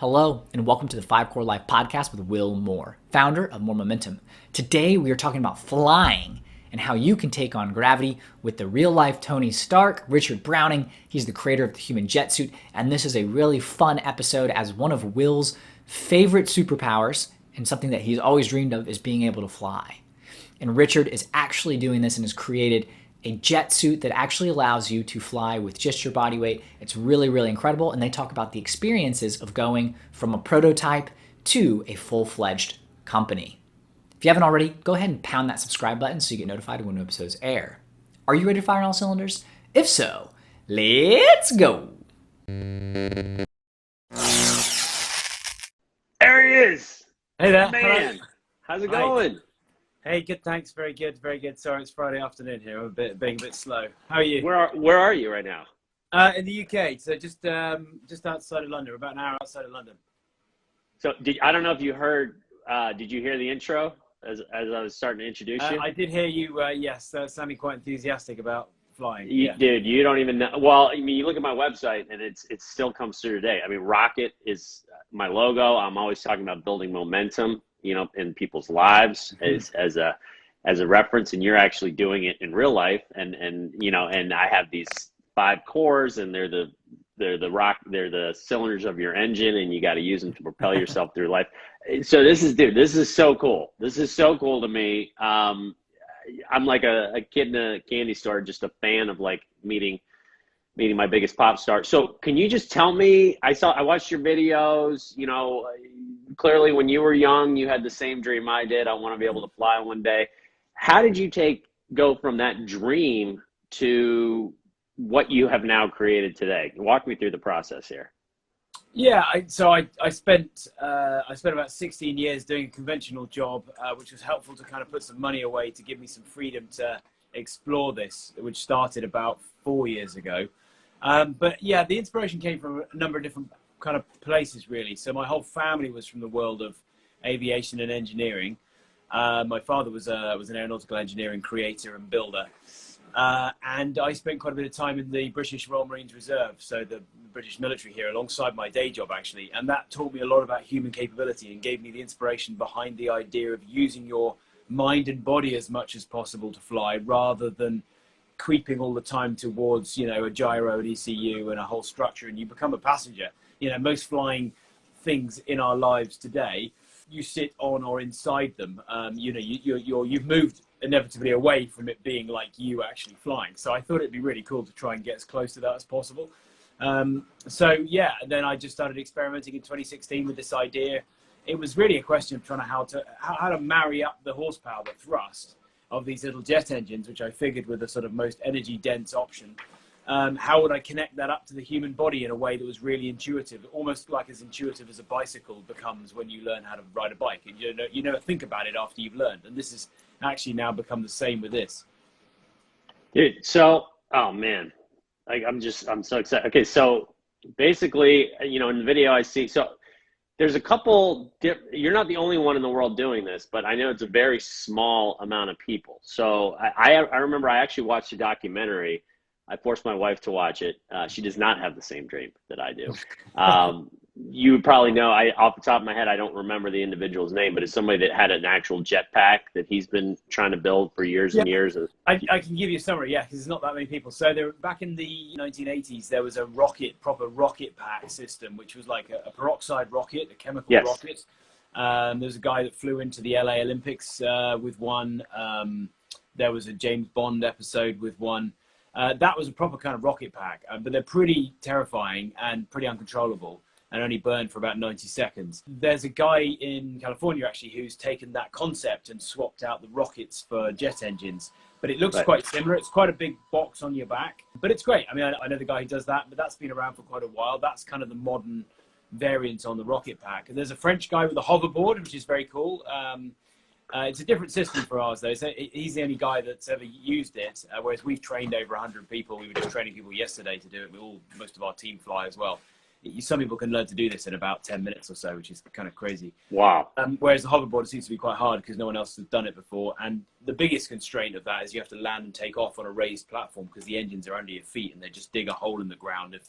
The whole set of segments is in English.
Hello, and welcome to the 5 Core Life podcast with Will Moore, founder of More Momentum. Today, we are talking about flying and how you can take on gravity with the real-life Tony Stark, Richard Browning. He's the creator of the human jet suit, and this is a really fun episode as one of Will's favorite superpowers and something that he's always dreamed of is being able to fly. And Richard is actually doing this and has created a jet suit that actually allows you to fly with just your body weight. It's really, really incredible. And they talk about the experiences of going from a prototype to a full-fledged company. If you haven't already, go ahead and pound that subscribe button so you get notified when new episodes air. Are you ready to fire on all cylinders? If so, let's go. There he is. Hey there. Man, how's it going? Hey, good, thanks. Very good, very good. Sorry, it's Friday afternoon here. I'm being a bit slow. How are you? Where are you right now? In the UK, so just outside of London. We're about an hour outside of London. So I don't know if you heard. Did you hear the intro as I was starting to introduce you? I did hear you. Yes, sounding quite enthusiastic about flying. Dude, you don't even know. Well, I mean, you look at my website and it still comes through today. I mean, Rocket is my logo. I'm always talking about building momentum, in people's lives as a reference, and you're actually doing it in real life. And I have these 5 cores, and they're the cylinders of your engine, and you got to use them to propel yourself through life. So this is so cool. This is so cool to me. I'm like a kid in a candy store, just a fan of like meeting my biggest pop star. So can you just tell me, I watched your videos, clearly when you were young, you had the same dream I did. I want to be able to fly one day. How did you go from that dream to what you have now created today? Walk me through the process here. Yeah, I spent about 16 years doing a conventional job, which was helpful to kind of put some money away to give me some freedom to explore this, which started about 4 years ago. But yeah, the inspiration came from a number of different kind of places, really. So my whole family was from the world of aviation and engineering. My father was an aeronautical engineering creator and builder. And I spent quite a bit of time in the British Royal Marines Reserve, so the British military here, alongside my day job, actually. And that taught me a lot about human capability and gave me the inspiration behind the idea of using your mind and body as much as possible to fly, rather than creeping all the time towards, a gyro, an ECU, and a whole structure, and you become a passenger. Most flying things in our lives today, you sit on or inside them. You've moved inevitably away from it being like you actually flying. So I thought it'd be really cool to try and get as close to that as possible. And then I just started experimenting in 2016 with this idea. It was really a question of trying to how to marry up the horsepower, the thrust of these little jet engines, which I figured were the sort of most energy dense option. How would I connect that up to the human body in a way that was really intuitive, almost like as intuitive as a bicycle becomes when you learn how to ride a bike, and you never think about it after you've learned. And this has actually now become the same with this. Dude, so, oh man, I'm so excited. Okay, so basically, in the video I see, so there's a couple, you're not the only one in the world doing this, but I know it's a very small amount of people. So I remember I actually watched a documentary. I forced my wife to watch it. She does not have the same dream that I do. You would probably know, off the top of my head, I don't remember the individual's name, but it's somebody that had an actual jetpack that he's been trying to build for years and years. I can give you a summary, because there's not that many people. So back in the 1980s, there was a proper rocket pack system, which was like a peroxide rocket, a chemical rocket. There was a guy that flew into the LA Olympics with one. There was a James Bond episode with one. That was a proper kind of rocket pack, but they're pretty terrifying and pretty uncontrollable and only burn for about 90 seconds. There's a guy in California, actually, who's taken that concept and swapped out the rockets for jet engines. But it looks quite similar. It's quite a big box on your back, but it's great. I mean, I know the guy who does that, but that's been around for quite a while. That's kind of the modern variant on the rocket pack. And there's a French guy with a hoverboard, which is very cool. It's a different system for ours, though. So he's the only guy that's ever used it, whereas we've trained over 100 people. We were just training people yesterday to do it. Most of our team fly as well. Some people can learn to do this in about 10 minutes or so, which is kind of crazy. Wow. Whereas the hoverboard seems to be quite hard because no one else has done it before. And the biggest constraint of that is you have to land and take off on a raised platform because the engines are under your feet and they just dig a hole in the ground if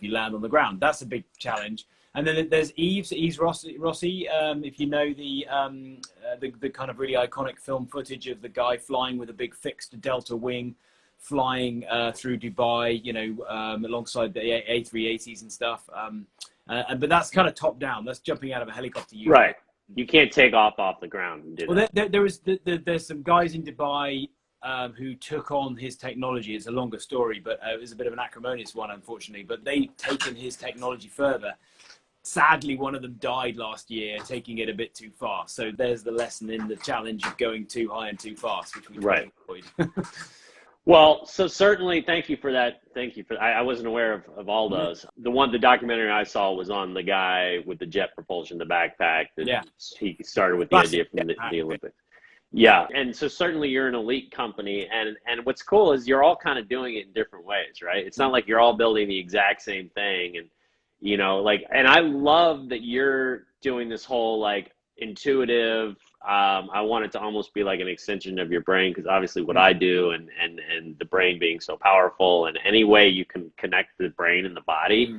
you land on the ground. That's a big challenge. And then there's Eve's Rossi. If you know the kind of really iconic film footage of the guy flying with a big fixed delta wing, flying through Dubai, alongside the A380s and stuff. But that's kind of top down. That's jumping out of a helicopter. Right. You can't take off the ground and do well, that. There's some guys in Dubai who took on his technology. It's a longer story, but it was a bit of an acrimonious one, unfortunately. But they've taken his technology further. Sadly, one of them died last year, taking it a bit too far. So there's the lesson in the challenge of going too high and too fast, which we try to avoid. Well, so certainly, thank you for that. Thank you for. I wasn't aware of all those. The documentary I saw was on the guy with the jet propulsion, the backpack. He started with the idea from the Olympics. Yeah, and so certainly you're an elite company, and what's cool is you're all kind of doing it in different ways, right? It's not like you're all building the exact same thing, and and I love that you're doing this whole intuitive. I want it to almost be like an extension of your brain, because obviously what I do and the brain being so powerful, and any way you can connect the brain and the body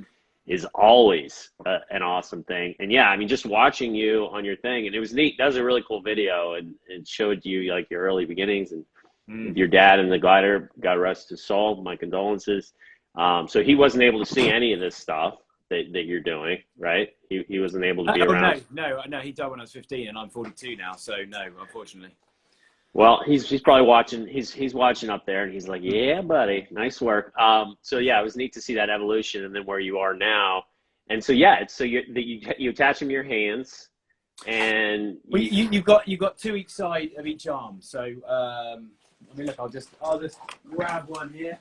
is always an awesome thing. And yeah, I mean, just watching you on your thing, and it was neat. That was a really cool video, and it showed you your early beginnings and with your dad and the glider. God rest his soul. My condolences. So he wasn't able to see any of this stuff that you're doing, right? He wasn't able to be around. No, he died when I was 15, and I'm 42 now, so no, unfortunately. Well, he's probably watching. He's watching up there, and he's like, "Yeah, buddy, nice work." So yeah, it was neat to see that evolution, and then where you are now. And so yeah, you attach them to your hands, and you've got two each side of each arm. So I mean, look, I'll just grab one here.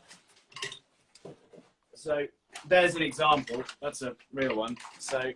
So there's an example. That's a real one. So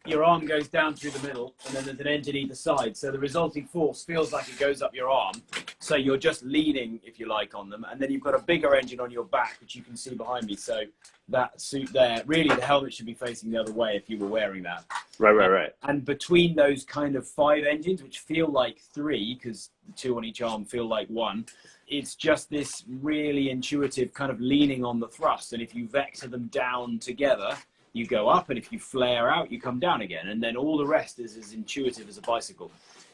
your arm goes down through the middle, and then there's an engine either side. So the resulting force feels like it goes up your arm. So you're just leaning, if you like, on them. And then you've got a bigger engine on your back, which you can see behind me. So that suit there, really the helmet should be facing the other way if you were wearing that. Right. And between those kind of 5 engines, which feel like 3, because 2 on each arm feel like 1, it's just this really intuitive kind of leaning on the thrust. And if you vector them down together, you go up, and if you flare out, you come down again. And then all the rest is as intuitive as a bicycle.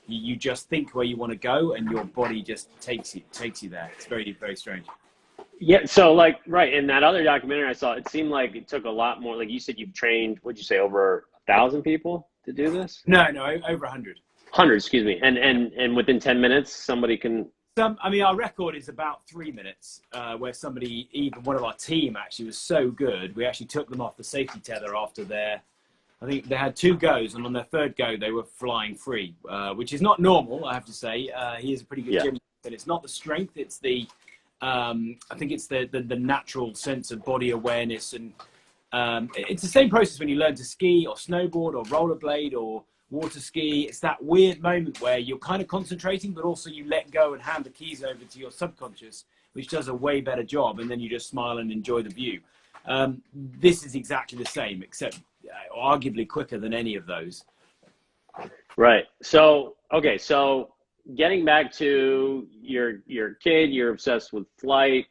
You just think where you want to go, and your body just takes you there. It's very, very strange. Yeah, so right, in that other documentary I saw, it seemed like it took a lot more. Like you said, you've trained, what'd you say, over 1,000 people to do this? No, over 100. 100, excuse me. And within 10 minutes, somebody can... I mean, our record is about 3 minutes, where somebody, even one of our team actually was so good, we actually took them off the safety tether after I think they had 2 goes, and on their 3rd go, they were flying free, which is not normal, I have to say. He is a pretty good gymnast, and it's not the strength, it's I think it's the natural sense of body awareness. And it's the same process when you learn to ski or snowboard or rollerblade or water ski. It's that weird moment where you're kind of concentrating, but also you let go and hand the keys over to your subconscious, which does a way better job, and then you just smile and enjoy the view. This is exactly the same, except arguably quicker than any of those. Right. So, okay. So getting back to your kid, you're obsessed with flight.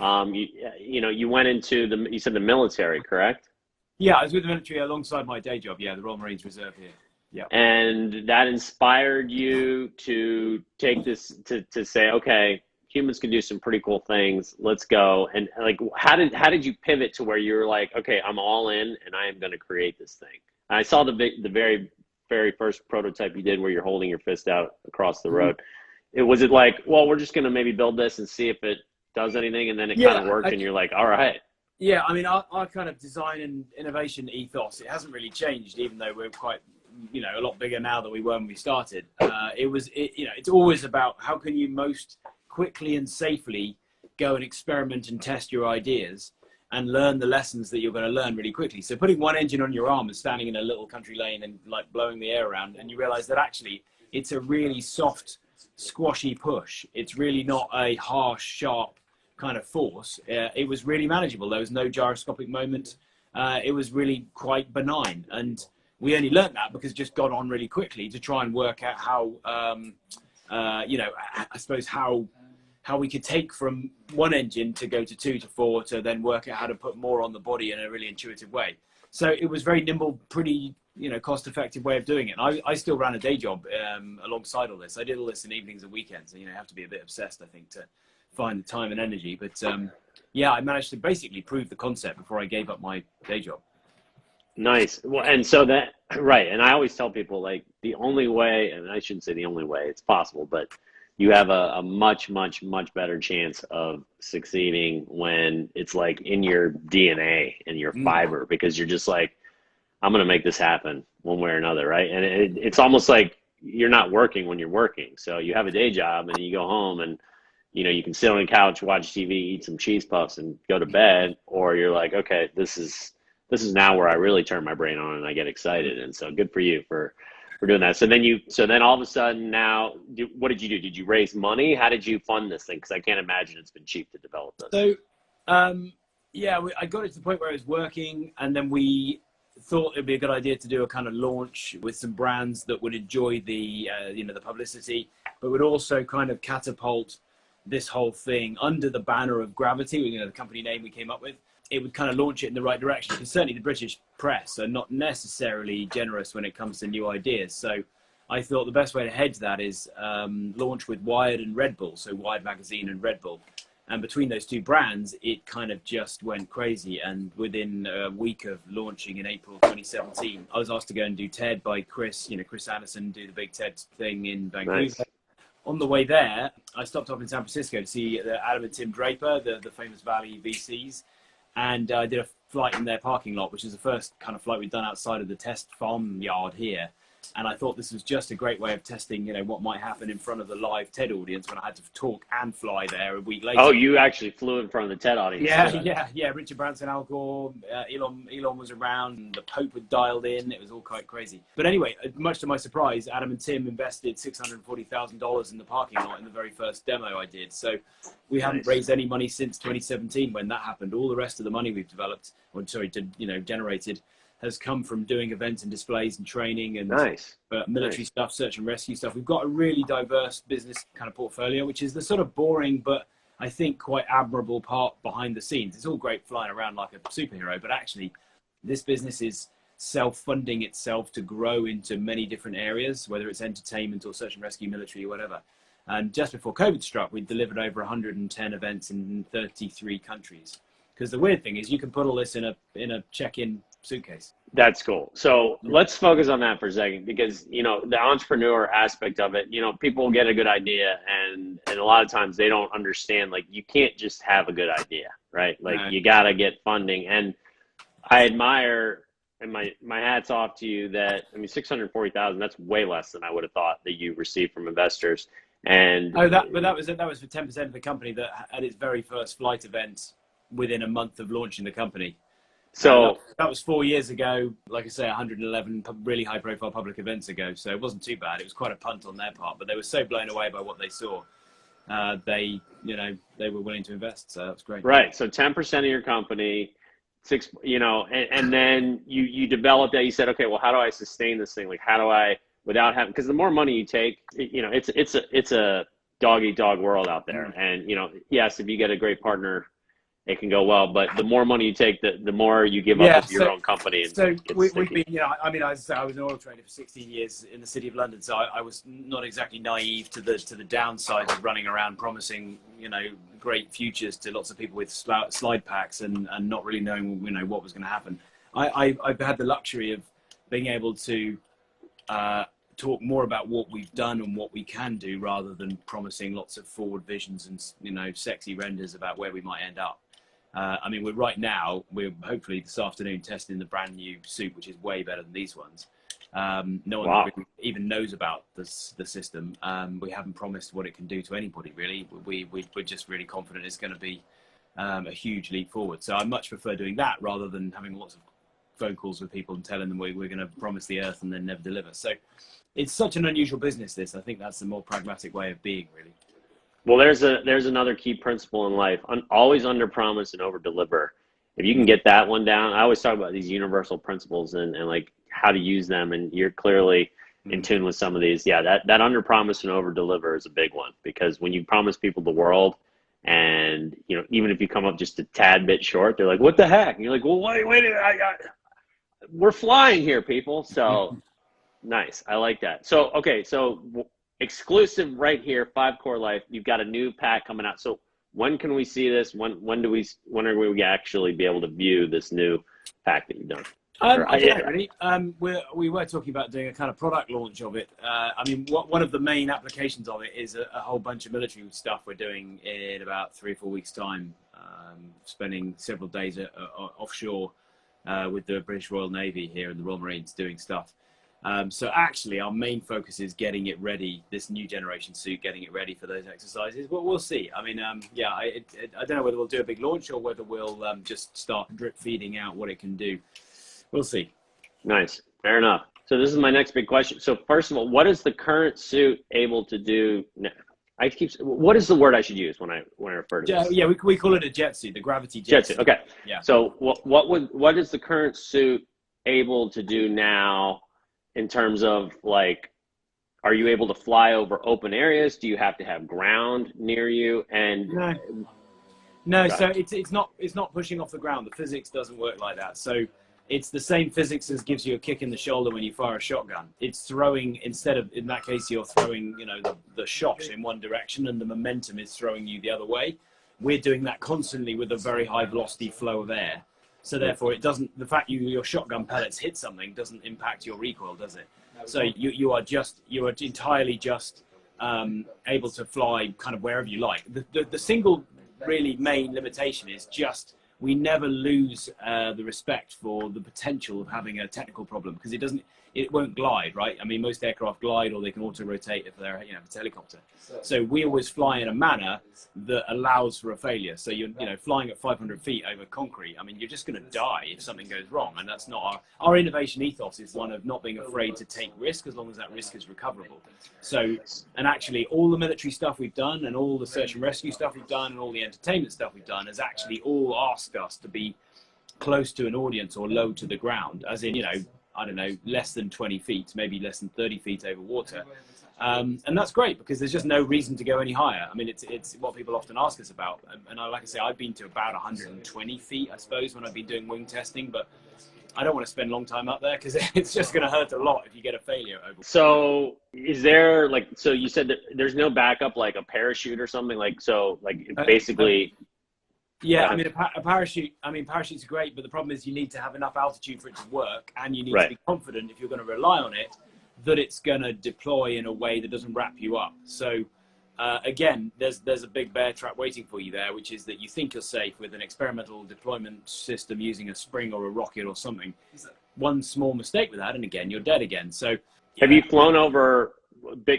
You went into you said the military, correct? Yeah, I was with the military alongside my day job. Yeah, the Royal Marines Reserve here. Yeah. And that inspired you to take this to say, okay, humans can do some pretty cool things. Let's go. And how did you pivot to where you were like, okay, I'm all in and I am going to create this thing? And I saw the very, very first prototype you did where you're holding your fist out across the road. Was it like, well, we're just going to maybe build this and see if it does anything, and then it kind of worked, and you're like, all right. Yeah, I mean, our kind of design and innovation ethos, it hasn't really changed, even though we're quite, a lot bigger now than we were when we started. It's always about how can you most quickly and safely go and experiment and test your ideas and learn the lessons that you're going to learn really quickly. So putting one engine on your arm and standing in a little country lane and blowing the air around, and you realize that actually it's a really soft, squashy push. It's really not a harsh, sharp kind of force. It was really manageable. There was no gyroscopic moment. It was really quite benign. And we only learned that because it just got on really quickly to try and work out how, I suppose how how we could take from one engine to go to 2 to 4 to then work out how to put more on the body in a really intuitive way. So it was very nimble, pretty, cost-effective way of doing it. And I still ran a day job alongside all this. I did all this in evenings and weekends. And, you have to be a bit obsessed, I think, to find the time and energy. But yeah, I managed to basically prove the concept before I gave up my day job. Nice. Well, and so that, right. And I always tell people, like, the only way, and I shouldn't say the only way, it's possible, but you have a much, much, much better chance of succeeding when it's like in your DNA and your fiber, because you're just like, I'm going to make this happen one way or another. Right. And it's almost like you're not working when you're working. So you have a day job and you go home and, you can sit on the couch, watch TV, eat some cheese puffs and go to bed, or you're like, okay, this is now where I really turn my brain on and I get excited. And so good for you for doing that. So then all of a sudden now, what did you do? Did you raise money? How did you fund this thing? Because I can't imagine it's been cheap to develop this. So, yeah, I got it to the point where it was working, and then we thought it'd be a good idea to do a kind of launch with some brands that would enjoy the, the publicity, but would also kind of catapult this whole thing under the banner of Gravity, the company name we came up with. It would kind of launch it in the right direction, because certainly the British press are not necessarily generous when it comes to new ideas. So I thought the best way to hedge that is launch with Wired and Red Bull, so Wired Magazine and Red Bull. And between those two brands, it kind of just went crazy. And within a week of launching in April 2017, I was asked to go and do TED by Chris Anderson, do the big TED thing in Vancouver. Nice. On the way there, I stopped off in San Francisco to see Adam and Tim Draper, the famous Valley VCs. And I did a flight in their parking lot, which is the first kind of flight we've done outside of the test farm yard here. And I thought this was just a great way of testing, what might happen in front of the live TED audience when I had to talk and fly there a week later. Oh, you actually flew in front of the TED audience. Yeah. Richard Branson, Al Gore, Elon was around, and the Pope had dialed in. It was all quite crazy. But anyway, much to my surprise, Adam and Tim invested $640,000 in the parking lot in the very first demo I did. So we haven't raised any money since 2017 when that happened. All the rest of the money we've generated has come from doing events and displays and training and military stuff, search and rescue stuff. We've got a really diverse business kind of portfolio, which is the sort of boring, but I think quite admirable part behind the scenes. It's all great flying around like a superhero, but actually this business is self-funding itself to grow into many different areas, whether it's entertainment or search and rescue, military or whatever. And just before COVID struck, we delivered over 110 events in 33 countries. Because the weird thing is you can put all this in a check-in suitcase. That's cool. So let's focus on that for a second, because, the entrepreneur aspect of it, people get a good idea and a lot of times they don't understand, like, you can't just have a good idea, right? Like you got to get funding. And I admire, and my hat's off to you that, $640,000, that's way less than I would have thought that you received from investors. And that was for 10% of the company that had its very first flight event within a month of launching the company. So that was 4 years ago. Like I say, 111 really high-profile public events ago. So it wasn't too bad. It was quite a punt on their part, but they were so blown away by what they saw. They were willing to invest. So that was great. Right. So 10% of your company, and then you developed that. You said, okay, well, how do I sustain this thing? Like, how do I, without having? Because the more money you take, it's a dog-eat-dog world out there. And yes, if you get a great partner, it can go well, but the more money you take, the more you give up of your own company. And so we've been, I was an oil trader for 16 years in the City of London, so I was not exactly naive to the downsides of running around promising, great futures to lots of people with slide packs and not really knowing, what was going to happen. I've had the luxury of being able to talk more about what we've done and what we can do, rather than promising lots of forward visions and sexy renders about where we might end up. We're hopefully this afternoon testing the brand new suit, which is way better than these ones. No one really even knows about the system. We haven't promised what it can do to anybody, really. We're just really confident it's going to be a huge leap forward. So I much prefer doing that rather than having lots of phone calls with people and telling them we're going to promise the earth and then never deliver. So it's such an unusual business, this. I think that's the more pragmatic way of being, really. Well, there's another key principle in life: always under promise and over deliver. If you can get that one down, I always talk about these universal principles and like how to use them. And you're clearly in tune with some of these. Yeah, that under promise and over deliver is a big one, because when you promise people the world, and even if you come up just a tad bit short, they're like, what the heck? And you're like, well, wait, we're flying here, people. So nice. I like that. So, okay. So exclusive right here, 5 Core Life. You've got a new pack coming out. So when can we see this? When are we actually be able to view this new pack that you've done? Really. We were talking about doing a kind of product launch of it. I mean, one of the main applications of it is a whole bunch of military stuff we're doing in about 3 or 4 weeks' time, spending several days offshore with the British Royal Navy here and the Royal Marines doing stuff. So actually, our main focus is getting it ready, this new generation suit, getting it ready for those exercises. Well, we'll see. I mean, I don't know whether we'll do a big launch or whether we'll just start drip feeding out what it can do. We'll see. Nice. Fair enough. So this is my next big question. So first of all, what is the current suit able to do? What is the word I should use when I refer to this? Yeah, we call it a jet suit, the gravity jet suit. Okay. Yeah. So what is the current suit able to do now in terms of, like, are you able to fly over open areas? Do you have to have ground near you? And no. So it's not pushing off the ground. The physics doesn't work like that. So it's the same physics as gives you a kick in the shoulder when you fire a shotgun. It's throwing, instead of, in that case, you're throwing, the shot in one direction and the momentum is throwing you the other way. We're doing that constantly with a very high velocity flow of air. So therefore, the fact your shotgun pellets hit something doesn't impact your recoil, does it? So you are entirely just able to fly kind of wherever you like. The single really main limitation is just we never lose the respect for the potential of having a technical problem, because it won't glide, right? I mean, most aircraft glide, or they can auto-rotate if they're, if it's a helicopter. So we always fly in a manner that allows for a failure. So you're, flying at 500 feet over concrete. I mean, you're just going to die if something goes wrong, and that's not our innovation ethos. Is one of not being afraid to take risk as long as that risk is recoverable. So, and actually, all the military stuff we've done, and all the search and rescue stuff we've done, and all the entertainment stuff we've done, has actually all asked us to be close to an audience or low to the ground, as in, I don't know, less than 20 feet, maybe less than 30 feet over water. And that's great, because there's just no reason to go any higher. I mean, it's what people often ask us about. And like I say, I've been to about 120 feet, I suppose, when I've been doing wing testing, but I don't want to spend a long time up there, because it's just going to hurt a lot if you get a failure over. So is there, so you said that there's no backup, like a parachute or something, basically... Yeah, I mean, a parachute, parachute's great, but the problem is you need to have enough altitude for it to work, and you need to be confident, if you're going to rely on it, that it's going to deploy in a way that doesn't wrap you up. So, again, there's a big bear trap waiting for you there, which is that you think you're safe with an experimental deployment system using a spring or a rocket or something. One small mistake with that, and again, you're dead again. So, have you flown over...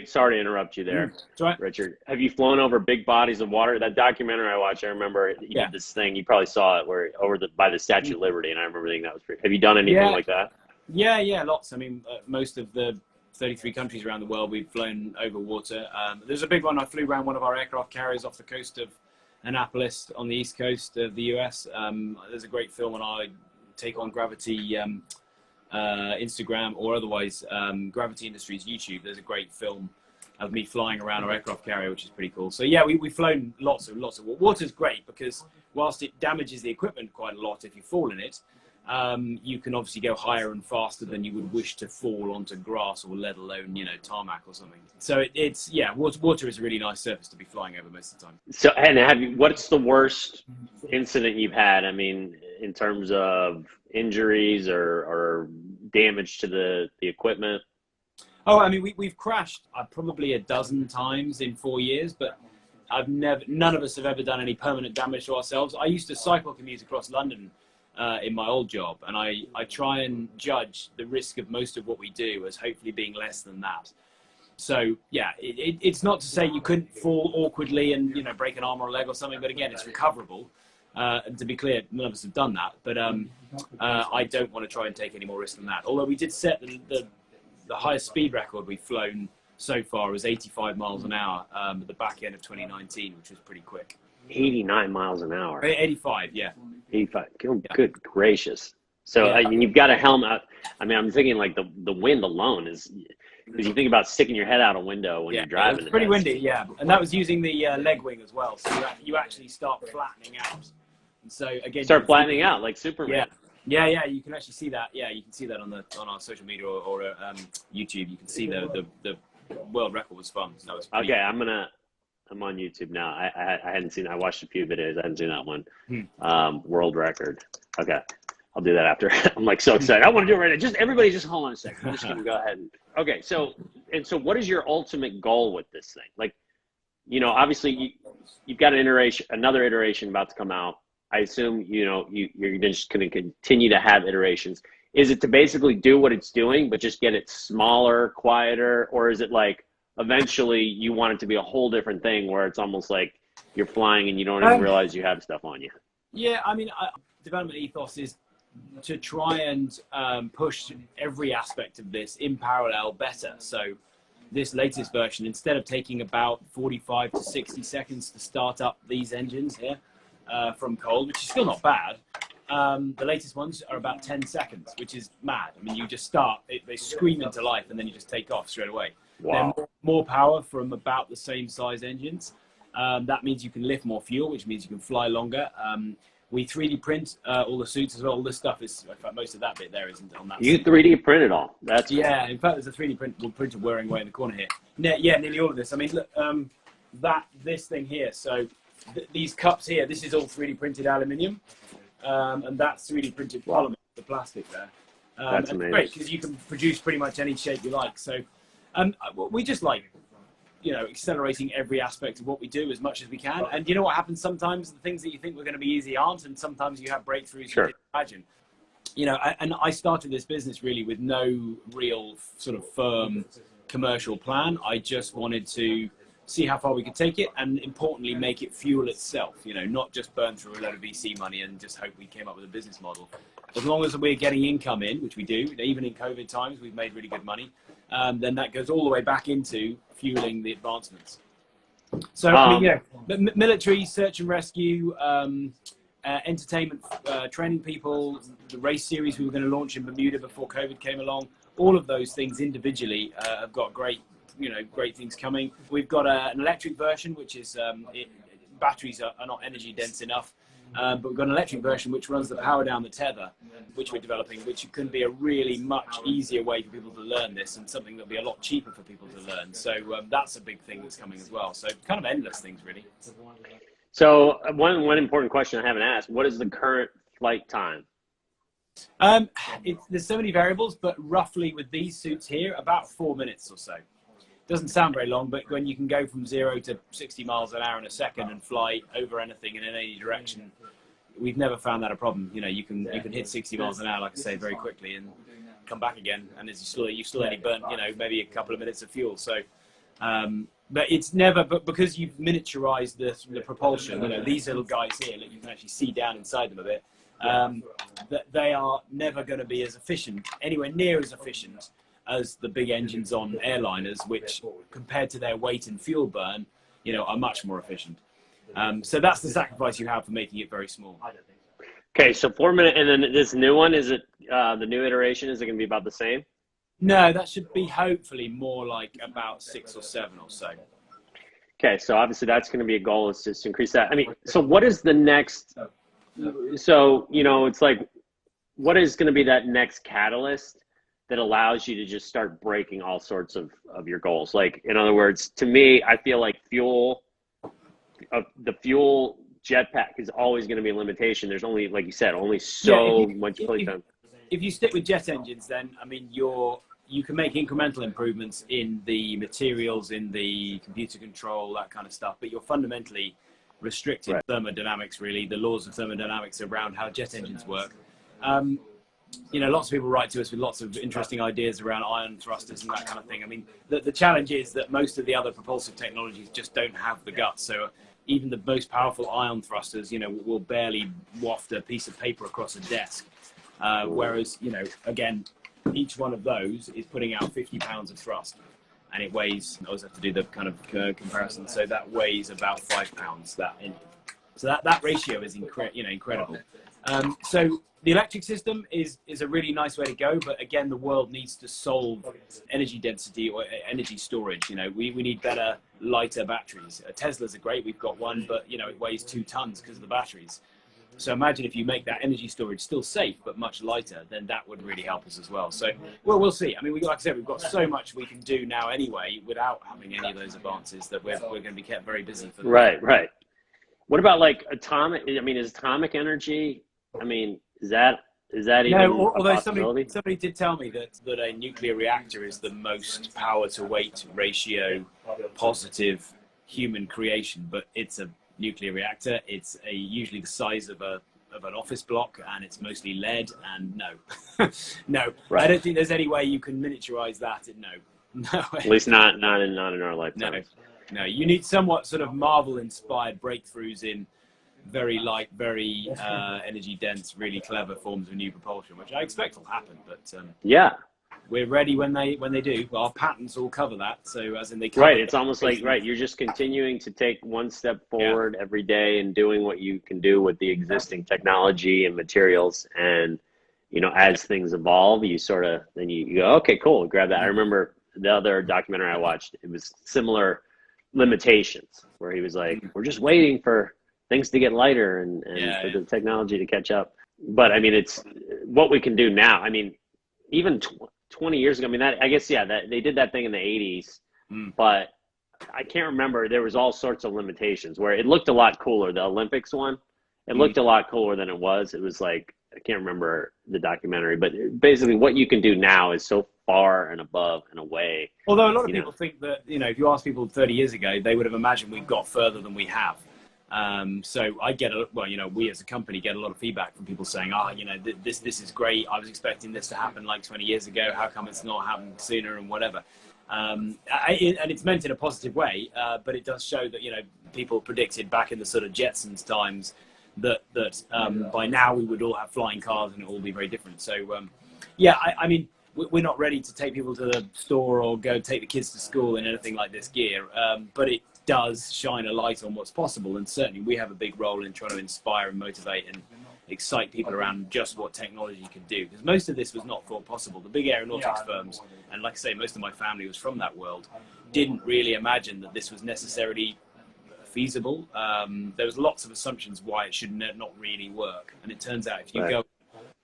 Sorry to interrupt you there, right. Richard. Have you flown over big bodies of water? That documentary I watched, I remember you did this thing. You probably saw it where by the Statue of Liberty, and I remember thinking that was pretty. Have you done anything like that? Yeah, lots. I mean, most of the 33 countries around the world, we've flown over water. There's a big one. I flew around one of our aircraft carriers off the coast of Annapolis on the east coast of the US. There's a great film on our Take on Gravity Instagram, or otherwise Gravity Industries YouTube. There's a great film of me flying around our aircraft carrier, which is pretty cool. So yeah, we've flown lots of water's great, because whilst it damages the equipment quite a lot if you fall in it, you can obviously go higher and faster than you would wish to fall onto grass, or let alone tarmac or something. So water is a really nice surface to be flying over most of the time. So, and what's the worst incident you've had? I mean, in terms of injuries or damage to the equipment? Oh, I mean, we've crashed probably a dozen times in 4 years, but none of us have ever done any permanent damage to ourselves. I used to cycle commute across London in my old job, and I try and judge the risk of most of what we do as hopefully being less than that. So yeah, it's not to say you couldn't fall awkwardly and break an arm or a leg or something, but again, it's recoverable. And to be clear, none of us have done that, but I don't want to try and take any more risk than that. Although we did set the highest speed record we've flown so far was 85 miles an hour at the back end of 2019, which was pretty quick. 89 miles an hour. 85, yeah. 85. Good gracious. So Yeah. I mean, you've got a helmet. I mean, I'm thinking like the wind alone is, because you think about sticking your head out a window when you're driving. It's pretty windy, yeah. And that was using the leg wing as well. So you actually start flattening out. And so again, Start flattening out like Superman. Yeah. You can actually see that. Yeah, you can see that on our social media or YouTube. You can see the world record was fun. So that was pretty I'm on YouTube now. I hadn't seen. I watched a few videos. I hadn't seen that one. World record. Okay, I'll do that after. I'm like so excited. I want to do it right now. Everybody, just hold on a second. I'm just gonna go ahead and. Okay, so what is your ultimate goal with this thing? Like, obviously you've got another iteration about to come out. I assume you're just going to continue to have iterations. Is it to basically do what it's doing, but just get it smaller, quieter, or is it like eventually you want it to be a whole different thing where it's almost like you're flying and you don't even realize you have stuff on you? Yeah, I mean, development ethos is to try and push every aspect of this in parallel better. So this latest version, instead of taking about 45 to 60 seconds to start up these engines here from cold, which is still not bad, the latest ones are about 10 seconds, which is mad. I mean, you just start, they scream into life and then you just take off straight away. Wow. They're more power from about the same size engines. That means you can lift more fuel, which means you can fly longer. We 3D print all the suits as well. All this stuff is, in fact, most of that bit there isn't on that. You 3D print it all. That's yeah. In fact, there's a 3D printer whirring away in the corner here. Yeah, nearly all of this. I mean, look, this thing here. So these cups here, this is all 3D printed aluminium, and that's 3D printed polymer, the plastic there. That's amazing. Great, because you can produce pretty much any shape you like. So we just like, accelerating every aspect of what we do as much as we can. And you know what happens sometimes? The things that you think were going to be easy aren't, and sometimes you have breakthroughs you didn't imagine. And I started this business really with no real sort of firm commercial plan. I just wanted to see how far we could take it, and importantly, make it fuel itself, not just burn through a load of VC money and just hope we came up with a business model. As long as we're getting income in, which we do, even in COVID times, we've made really good money, then that goes all the way back into fueling the advancements. So, military, search and rescue, entertainment, training people, the race series we were going to launch in Bermuda before COVID came along, all of those things individually have got great things coming. We've got an electric version, which is, batteries are not energy dense enough. But we've got an electric version which runs the power down the tether, which we're developing, which can be a really much easier way for people to learn this, and something that'll be a lot cheaper for people to learn. So that's a big thing that's coming as well. So kind of endless things, really. So one important question I haven't asked: what is the current flight time? There's so many variables, but roughly with these suits here, about 4 minutes or so. Doesn't sound very long, but when you can go from 0 to 60 miles an hour in a second and fly over anything and in any direction, we've never found that a problem. You can hit 60 miles an hour, like I say, very quickly and come back again, and you still only burnt maybe a couple of minutes of fuel. So, but it's never. But because you've miniaturized the propulsion, these little guys here, you can actually see down inside them a bit. That they are never going to be as efficient, anywhere near as efficient as the big engines on airliners, which compared to their weight and fuel burn, are much more efficient. So that's the sacrifice you have for making it very small. Okay, so 4 minutes, and then this new one, is it the new iteration? Is it going to be about the same? No, that should be hopefully more like about 6 or 7 or so. Okay, so obviously that's going to be a goal, is to increase that. I mean, so what is the next? So it's like, what is going to be that next catalyst that allows you to just start breaking all sorts of your goals? Like, in other words, to me, I feel like the fuel jetpack is always going to be a limitation. There's only, like you said, only so much playtime. If you stick with jet engines, then, I mean, you can make incremental improvements in the materials, in the computer control, that kind of stuff, but you're fundamentally restricted thermodynamics, really, the laws of thermodynamics around how jet engines work. Lots of people write to us with lots of interesting ideas around ion thrusters and that kind of thing. I mean, the challenge is that most of the other propulsive technologies just don't have the guts. So even the most powerful ion thrusters, will barely waft a piece of paper across a desk. Whereas, again, each one of those is putting out 50 pounds of thrust. And it weighs, I always have to do the kind of comparison. So that weighs about 5 pounds. So that ratio is incredible. So the electric system is a really nice way to go, but again, the world needs to solve energy density or energy storage. You know, we need better, lighter batteries. Teslas are great, we've got one, but you know, it weighs 2 tons because of the batteries. So imagine if you make that energy storage still safe, but much lighter, then that would really help us as well. So, well, we'll see. I mean, like I said, we've got so much we can do now anyway without having any of those advances that we're going to be kept very busy for the Right. What about like atomic? I mean, is atomic energy? I mean, is that even no, a although possibility? somebody did tell me that a nuclear reactor is the most power to weight ratio positive human creation, but it's a nuclear reactor. It's usually the size of an office block, and it's mostly lead. And no, Right. I don't think there's any way you can miniaturize that. No. At least not in our lifetime. No. You need somewhat sort of Marvel-inspired breakthroughs in very light, very energy dense, really clever forms of new propulsion, which I expect will happen. But Yeah. we're ready when they do. Our patents all cover that. So as in they cover Right. It's almost like, right, you're just continuing to take one step forward every day and doing what you can do with the existing technology and materials. And, you know, as things evolve, you sort of, then you go, okay, cool, grab that. I remember the other documentary I watched, it was similar limitations where he was like, we're just waiting for things to get lighter and for the technology to catch up. But I mean, it's what we can do now. I mean, even 20 years ago, I mean, that, I guess, that they did that thing in the 80s, but I can't remember. There was all sorts of limitations where it looked a lot cooler. The Olympics one, it looked a lot cooler than it was. It was like, I can't remember the documentary, but basically what you can do now is so far and above and away. Although a lot of people think that, you know, if you ask people 30 years ago, they would have imagined we'd got further than we have. So I get we as a company get a lot of feedback from people saying, this is great. I was expecting this to happen like 20 years ago. How come it's not happened sooner and whatever? And it's meant in a positive way, but it does show that, you know, people predicted back in the sort of Jetsons times that by now we would all have flying cars and it will all be very different. So, I mean, we're not ready to take people to the store or go take the kids to school in anything like this gear, but it does shine a light on what's possible, and certainly we have a big role in trying to inspire and motivate and excite people around just what technology can do, because most of this was not thought possible. The big aeronautics firms, and like I say, most of my family was from that world, didn't really imagine that this was necessarily feasible. There was lots of assumptions why it should not really work, and it turns out if you go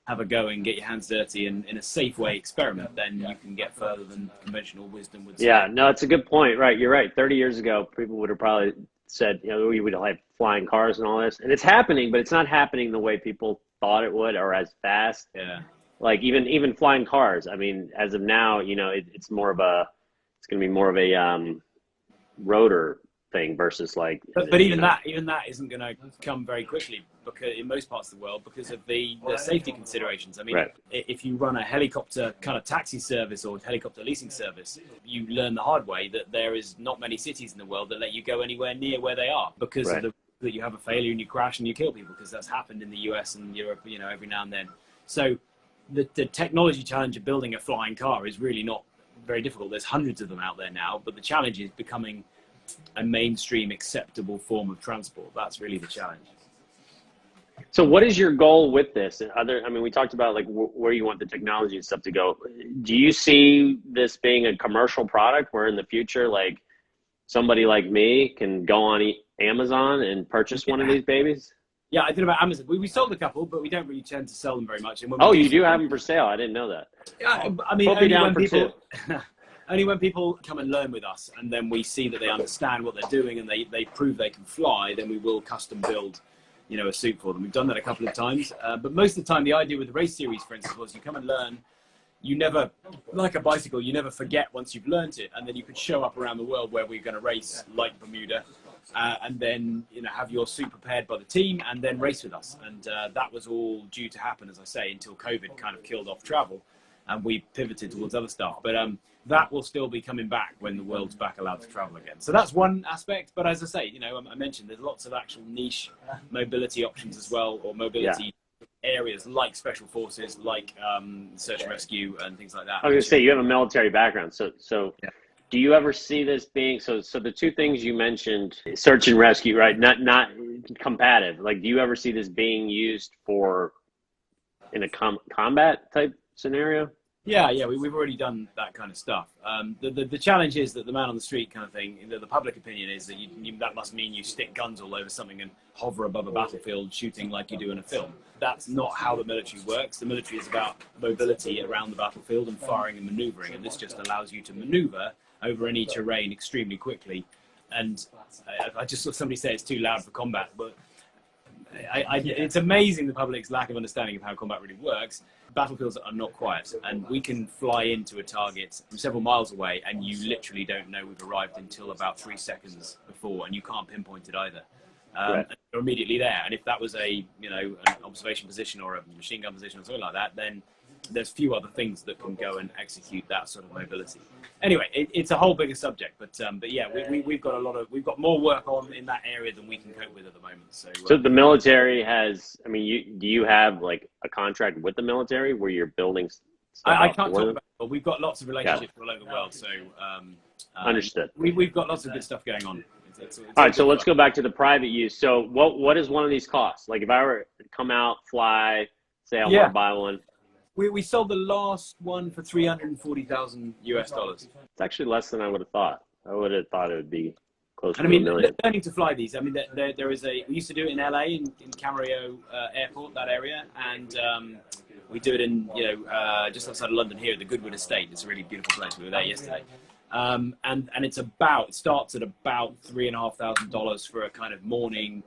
have a go and get your hands dirty and in a safe way experiment, then you can get further than conventional wisdom would say. Yeah, no, it's a good point. Right, you're right. 30 years ago, people would have probably said, you know, we would have flying cars and all this, and it's happening, but it's not happening the way people thought it would or as fast. Yeah. Like even flying cars. I mean, as of now, you know, it's going to be more of a rotor thing versus like. But even that isn't going to come very quickly, because in most parts of the world, because of the safety considerations. I mean, if you run a helicopter kind of taxi service or helicopter leasing service, you learn the hard way that there is not many cities in the world that let you go anywhere near where they are, because of that you have a failure and you crash and you kill people, because that's happened in the US and Europe, you know, every now and then. So the technology challenge of building a flying car is really not very difficult. There's hundreds of them out there now, but the challenge is becoming a mainstream acceptable form of transport. That's really the challenge. So what is your goal with this? I mean, we talked about like where you want the technology and stuff to go. Do you see this being a commercial product where in the future, like somebody like me can go on Amazon and purchase one of these babies? Yeah, I did about Amazon. We sold a couple, but we don't really tend to sell them very much. And when you do have them for sale? I didn't know that. Yeah, I mean, only when people come and learn with us, and then we see that they understand what they're doing and they prove they can fly, then we will custom build, you know, a suit for them. We've done that a couple of times, but most of the time the idea with the race series, for instance, was you come and learn. You never, like a bicycle, you never forget once you've learned it, and then you could show up around the world where we're going to race like Bermuda, and then, you know, have your suit prepared by the team and then race with us. And that was all due to happen, as I say, until COVID kind of killed off travel, and we pivoted towards other stuff. But that will still be coming back when the world's back allowed to travel again. So that's one aspect. But as I say, you know, I mentioned there's lots of actual niche mobility options as well, or mobility areas like special forces, like search and rescue and things like that. I was going to say, you have a military background, so Do you ever see this being so the two things you mentioned, search and rescue, right? Not combative. Like, do you ever see this being used for in a combat type scenario? Yeah, we've already done that kind of stuff. The challenge is that the man on the street kind of thing, the public opinion is that that must mean you stick guns all over something and hover above a battlefield shooting like you do in a film. That's not how the military works. The military is about mobility around the battlefield and firing and maneuvering, and this just allows you to maneuver over any terrain extremely quickly. And I just saw somebody say it's too loud for combat, but it's amazing the public's lack of understanding of how combat really works. Battlefields are not quiet, and we can fly into a target from several miles away, and you literally don't know we've arrived until about 3 seconds before, and you can't pinpoint it either. Right. And you're immediately there. And if that was an observation position or a machine gun position or something like that, then there's few other things that can go and execute that sort of mobility. Anyway, it's a whole bigger subject, but yeah, we've got more work on in that area than we can cope with at the moment. So the military has, I mean, do you have like a contract with the military where you're building stuff? I can't talk about it, but we've got lots of relationships all over the world. So understood. We've got lots of good stuff going on. It's all right, so let's go back to the private use. So what is one of these costs? Like if I were to come out, fly, say I want to buy one. We sold the last one for $340,000 US. It's actually less than I would have thought. I would have thought it would be close to $1 million. Learning to fly these. I mean, there is we used to do it in LA in Camarillo Airport, that area, and we do it in just outside of London here at the Goodwood Estate. It's a really beautiful place. We were there yesterday, and it starts at about $3,500 for a kind of morning.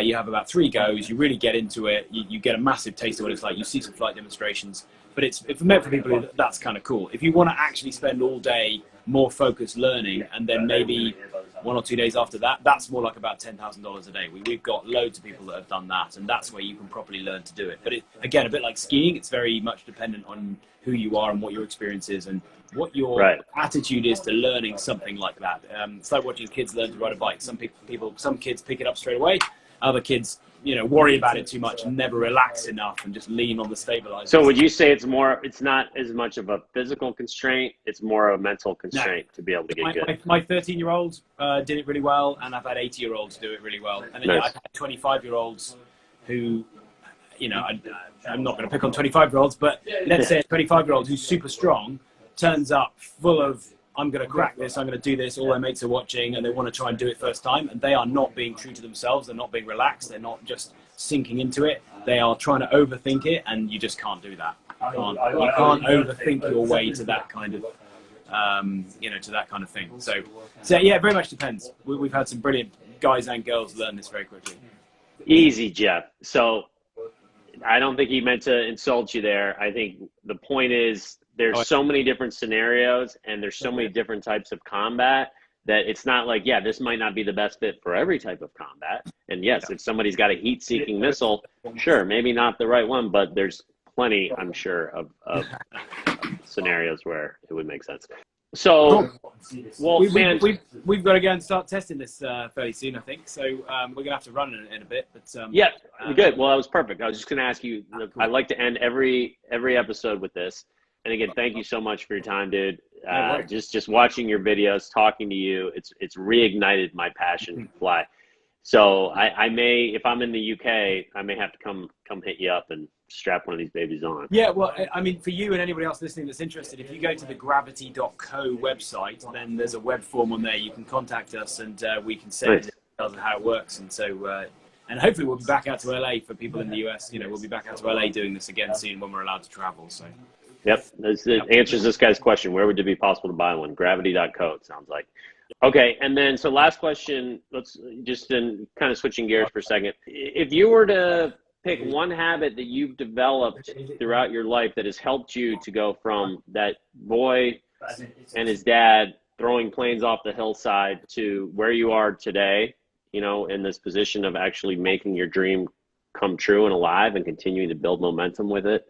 You have about 3 goes, you really get into it, you get a massive taste of what it's like, you see some flight demonstrations, but it's meant for people who that's kind of cool. If you want to actually spend all day more focused learning, and then maybe 1 or 2 days after that, that's more like about $10,000 a day. We've got loads of people that have done that, and that's where you can properly learn to do it. But again, a bit like skiing, it's very much dependent on who you are and what your experience is and what your attitude is to learning something like that. It's like watching kids learn to ride a bike. Some kids pick it up straight away. Other kids, worry about it too much and never relax enough and just lean on the stabilizer. So would you say it's not as much of a physical constraint, it's more of a mental constraint to be able to get good? My 13-year-olds did it really well, and I've had 80-year-olds do it really well. And then I've had 25-year-olds who, I'm not going to pick on 25-year-olds, but let's say a 25-year-old who's super strong turns up full of, I'm going to crack this, I'm going to do this, all their mates are watching, and they want to try and do it first time, and they are not being true to themselves, they're not being relaxed, they're not just sinking into it, they are trying to overthink it, and you just can't do that. You can't overthink your way to that kind of, to that kind of thing. So yeah, it very much depends. We've had some brilliant guys and girls learn this very quickly. Easy, Jeff. So I don't think he meant to insult you there. I think the point is, there's so many different scenarios and there's so many different types of combat that it's not like, this might not be the best fit for every type of combat. And yes, if somebody's got a heat-seeking missile, sure, maybe not the right one, but there's plenty, I'm sure, of scenarios where it would make sense. So, well, we've got to go and start testing this fairly soon, I think. So we're going to have to run in a bit. But yeah, good. Well, that was perfect. I was just going to ask you, I like to end every episode with this. And again, thank you so much for your time, dude. Just watching your videos, talking to you, it's reignited my passion to fly. So I may, if I'm in the UK, I may have to come hit you up and strap one of these babies on. Yeah, well, I mean, for you and anybody else listening that's interested, if you go to the gravity.co website, then there's a web form on there. You can contact us, and we can send you details of how it works. And so, and hopefully we'll be back out to LA for people in the US. We'll be back out to LA doing this again soon when we're allowed to travel. So. Yep, it answers this guy's question. Where would it be possible to buy one? Gravity.co, it sounds like. Okay, and then so last question, let's just kind of switching gears for a second. If you were to pick one habit that you've developed throughout your life that has helped you to go from that boy and his dad throwing planes off the hillside to where you are today, in this position of actually making your dream come true and alive and continuing to build momentum with it,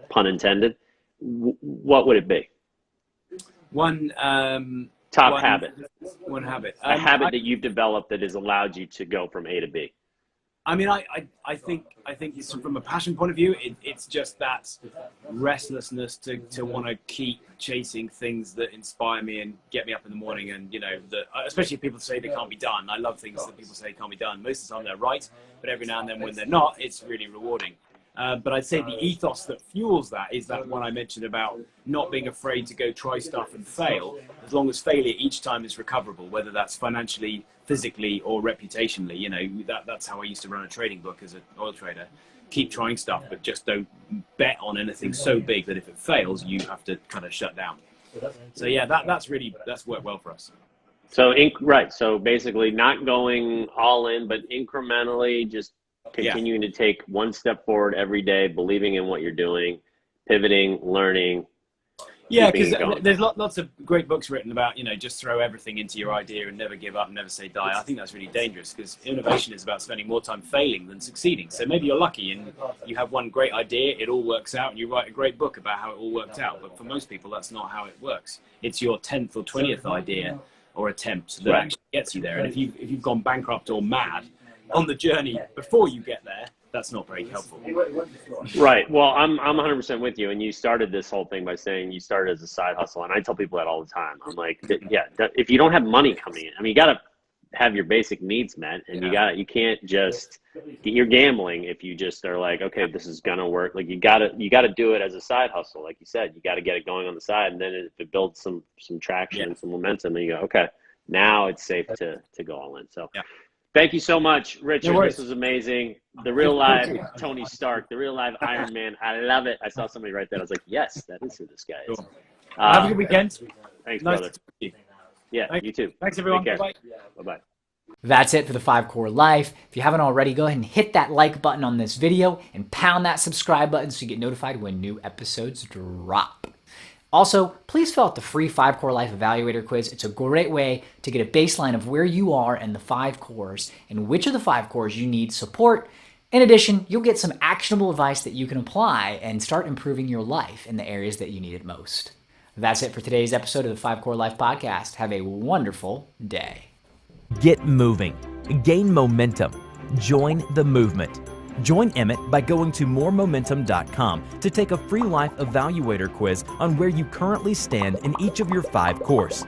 pun intended, what would it be? One habit. One habit. A habit that you've developed that has allowed you to go from A to B. I mean, I think it's from a passion point of view, it's just that restlessness to want to keep chasing things that inspire me and get me up in the morning. And, you know, especially if people say they can't be done. I love things that people say can't be done. Most of the time they're right, but every now and then when they're not, it's really rewarding. But I'd say the ethos that fuels that is that one I mentioned about not being afraid to go try stuff and fail, as long as failure each time is recoverable, whether that's financially, physically, or reputationally. You know, that's how I used to run a trading book as an oil trader. Keep trying stuff, but just don't bet on anything so big that if it fails, you have to kind of shut down. So yeah, that's worked well for us. So right. So basically not going all in, but incrementally just continuing to take one step forward every day, believing in what you're doing, pivoting, learning. Yeah, because there's lots of great books written about, you know, just throw everything into your idea and never give up and never say die. I think that's really dangerous because innovation is about spending more time failing than succeeding. So maybe you're lucky and you have one great idea, it all works out, and you write a great book about how it all worked out. But for most people, that's not how it works. It's your 10th or 20th idea or attempt that actually gets you there. And if you've gone bankrupt or mad on the journey before you get there, that's not very helpful. Right. Well, I'm 100% with you. And you started this whole thing by saying you started as a side hustle. And I tell people that all the time. I'm like, if you don't have money coming in, I mean, you got to have your basic needs met, and you can't just, you're gambling if you just are like, okay, this is going to work. Like you got to do it as a side hustle. Like you said, you got to get it going on the side. And then if it builds some traction and some momentum, then you go, okay, now it's safe to go all in. So thank you so much, Richard. This was amazing. The real live Tony Stark, the real live Iron Man. I love it. I saw somebody write that. I was like, yes, that is who this guy is. Cool. Have a good weekend. Thanks, nice brother. To see you. Yeah, you too. Thanks, everyone. Bye-bye. Bye-bye. That's it for the 5 Core Life. If you haven't already, go ahead and hit that like button on this video and pound that subscribe button so you get notified when new episodes drop. Also, please fill out the free 5 Core Life Evaluator quiz. It's a great way to get a baseline of where you are in the 5 cores and which of the 5 cores you need support. In addition, you'll get some actionable advice that you can apply and start improving your life in the areas that you need it most. That's it for today's episode of the 5 Core Life Podcast. Have a wonderful day. Get moving. Gain momentum. Join the movement. Join Emmett by going to moremomentum.com to take a free life evaluator quiz on where you currently stand in each of your 5 cores.